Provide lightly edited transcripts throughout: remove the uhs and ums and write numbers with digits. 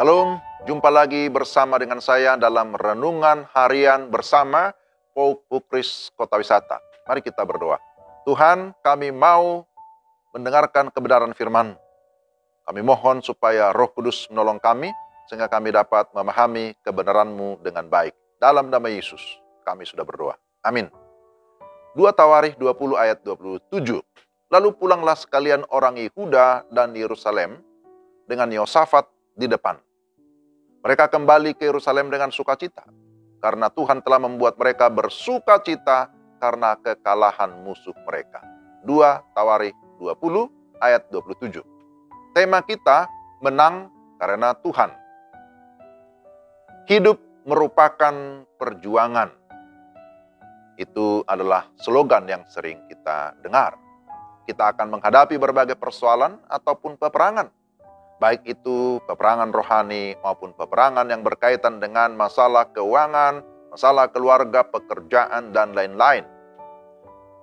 Shalom, jumpa lagi bersama dengan saya dalam Renungan Harian bersama Poku Kris Kota Wisata. Mari kita berdoa. Tuhan, kami mau mendengarkan kebenaran firman. Kami mohon supaya Roh Kudus menolong kami, sehingga kami dapat memahami kebenaran-Mu dengan baik. Dalam nama Yesus, kami sudah berdoa. Amin. 2 Tawarikh 20 ayat 27. Lalu pulanglah sekalian orang Yehuda dan Yerusalem dengan Yosafat di depan. Mereka kembali ke Yerusalem dengan sukacita, karena Tuhan telah membuat mereka bersukacita karena kekalahan musuh mereka. 2 Tawarikh 20 ayat 27. Tema kita, menang karena Tuhan. Hidup merupakan perjuangan. Itu adalah slogan yang sering kita dengar. Kita akan menghadapi berbagai persoalan ataupun peperangan. Baik itu peperangan rohani maupun peperangan yang berkaitan dengan masalah keuangan, masalah keluarga, pekerjaan, dan lain-lain.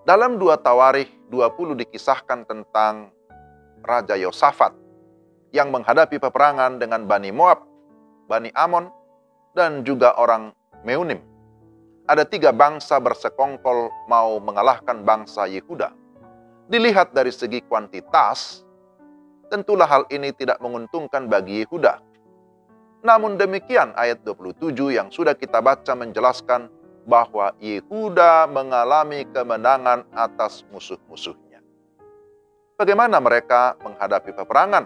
Dalam 2 Tawarikh 20 dikisahkan tentang Raja Yosafat yang menghadapi peperangan dengan Bani Moab, Bani Amon, dan juga orang Meunim. Ada 3 bangsa bersekongkol mau mengalahkan bangsa Yehuda. Dilihat dari segi kuantitas, tentulah hal ini tidak menguntungkan bagi Yehuda. Namun demikian ayat 27 yang sudah kita baca menjelaskan bahwa Yehuda mengalami kemenangan atas musuh-musuhnya. Bagaimana mereka menghadapi peperangan?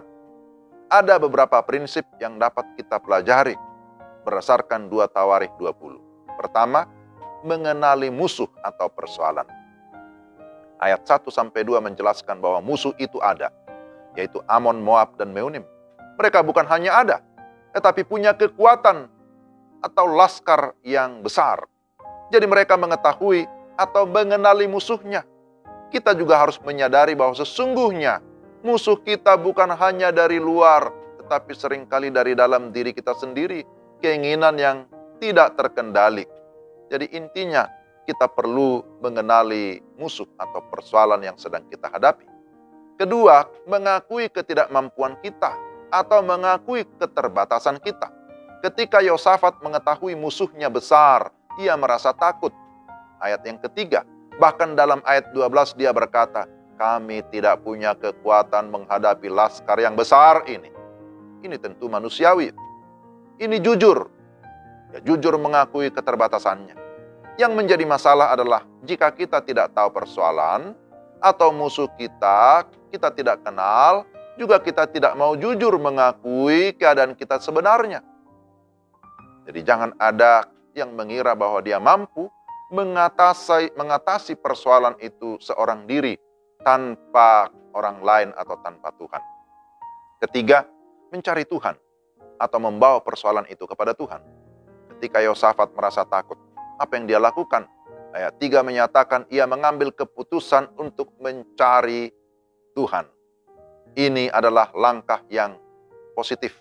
Ada beberapa prinsip yang dapat kita pelajari berdasarkan 2 Tawarikh 20. Pertama, mengenali musuh atau persoalan. Ayat 1-2 menjelaskan bahwa musuh itu ada, yaitu Amon, Moab, dan Meunim. Mereka bukan hanya ada, tetapi punya kekuatan atau laskar yang besar. Jadi mereka mengetahui atau mengenali musuhnya. Kita juga harus menyadari bahwa sesungguhnya musuh kita bukan hanya dari luar, tetapi seringkali dari dalam diri kita sendiri. Keinginan yang tidak terkendali. Jadi intinya kita perlu mengenali musuh atau persoalan yang sedang kita hadapi. Kedua, mengakui ketidakmampuan kita atau mengakui keterbatasan kita. Ketika Yosafat mengetahui musuhnya besar, ia merasa takut. Ayat yang ketiga, bahkan dalam ayat 12 dia berkata, kami tidak punya kekuatan menghadapi laskar yang besar ini. Ini tentu manusiawi. Ini jujur. Ya, jujur mengakui keterbatasannya. Yang menjadi masalah adalah jika kita tidak tahu persoalan atau musuh kita tidak kenal, juga kita tidak mau jujur mengakui keadaan kita sebenarnya. Jadi jangan ada yang mengira bahwa dia mampu mengatasi persoalan itu seorang diri tanpa orang lain atau tanpa Tuhan. Ketiga, mencari Tuhan atau membawa persoalan itu kepada Tuhan. Ketika Yosafat merasa takut, apa yang dia lakukan? Ayat 3 menyatakan ia mengambil keputusan untuk mencari Tuhan. Ini adalah langkah yang positif,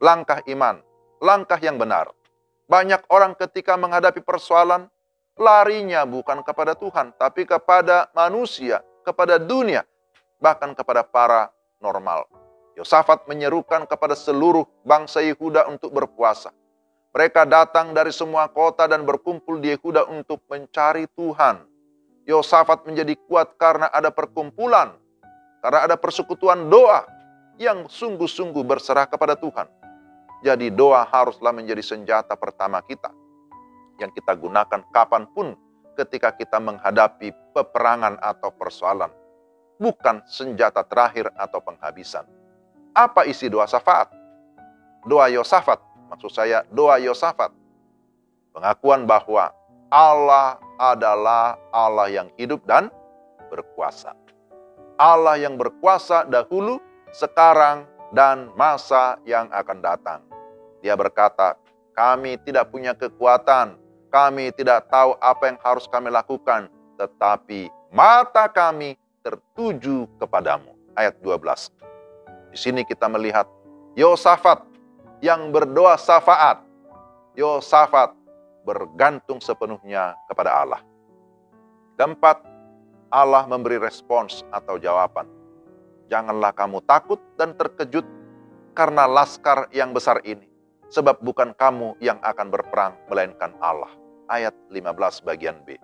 langkah iman, langkah yang benar. Banyak orang ketika menghadapi persoalan, larinya bukan kepada Tuhan, tapi kepada manusia, kepada dunia, bahkan kepada para normal. Yosafat menyerukan kepada seluruh bangsa Yehuda untuk berpuasa. Mereka datang dari semua kota dan berkumpul di Yehuda untuk mencari Tuhan. Yosafat menjadi kuat karena ada perkumpulan, karena ada persekutuan doa yang sungguh-sungguh berserah kepada Tuhan. Jadi doa haruslah menjadi senjata pertama kita, yang kita gunakan kapanpun ketika kita menghadapi peperangan atau persoalan. Bukan senjata terakhir atau penghabisan. Apa isi doa syafaat? Doa Yosafat, maksud saya doa Yosafat. Pengakuan bahwa Allah adalah Allah yang hidup dan berkuasa. Allah yang berkuasa dahulu, sekarang, dan masa yang akan datang. Dia berkata, kami tidak punya kekuatan, kami tidak tahu apa yang harus kami lakukan, tetapi mata kami tertuju kepadamu. Ayat 12. Di sini kita melihat Yosafat yang berdoa syafaat. Yosafat bergantung sepenuhnya kepada Allah. Keempat, Allah memberi respons atau jawaban. Janganlah kamu takut dan terkejut karena laskar yang besar ini. sebab bukan kamu yang akan berperang, melainkan Allah. Ayat 15 bagian B.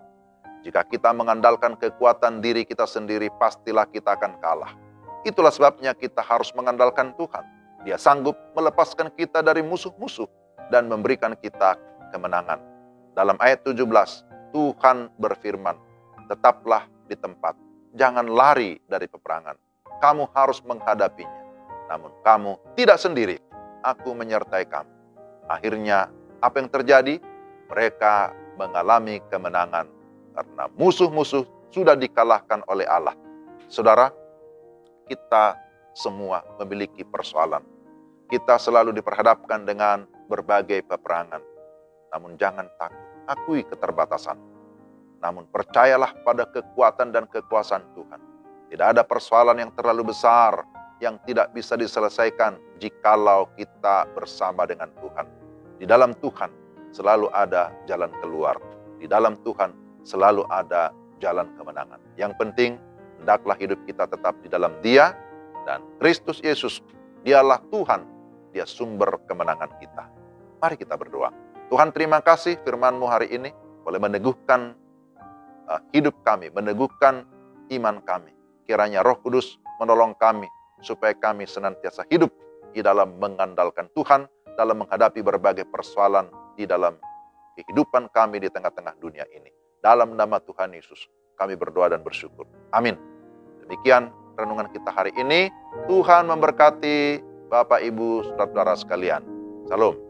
Jika kita mengandalkan kekuatan diri kita sendiri, pastilah kita akan kalah. Itulah sebabnya kita harus mengandalkan Tuhan. Dia sanggup melepaskan kita dari musuh-musuh dan memberikan kita kemenangan. Dalam ayat 17, Tuhan berfirman, tetaplah di tempat, jangan lari dari peperangan. Kamu harus menghadapinya, namun kamu tidak sendiri. Aku menyertai kamu. Akhirnya, apa yang terjadi? Mereka mengalami kemenangan karena musuh-musuh sudah dikalahkan oleh Allah. Saudara, kita semua memiliki persoalan. Kita selalu diperhadapkan dengan berbagai peperangan. Namun jangan takut, akui keterbatasan. Namun percayalah pada kekuatan dan kekuasaan Tuhan. Tidak ada persoalan yang terlalu besar yang tidak bisa diselesaikan jikalau kita bersama dengan Tuhan. Di dalam Tuhan selalu ada jalan keluar. Di dalam Tuhan selalu ada jalan kemenangan. Yang penting, hendaklah hidup kita tetap di dalam Dia dan Kristus Yesus. Dialah Tuhan, Dia sumber kemenangan kita. Mari kita berdoa. Tuhan, terima kasih firman-Mu hari ini boleh meneguhkan hidup kami, meneguhkan iman kami. Kiranya Roh Kudus menolong kami supaya kami senantiasa hidup di dalam mengandalkan Tuhan, dalam menghadapi berbagai persoalan di dalam kehidupan kami di tengah-tengah dunia ini. Dalam nama Tuhan Yesus, kami berdoa dan bersyukur. Amin. Demikian renungan kita hari ini. Tuhan memberkati Bapak, Ibu, saudara-saudara sekalian. Salam.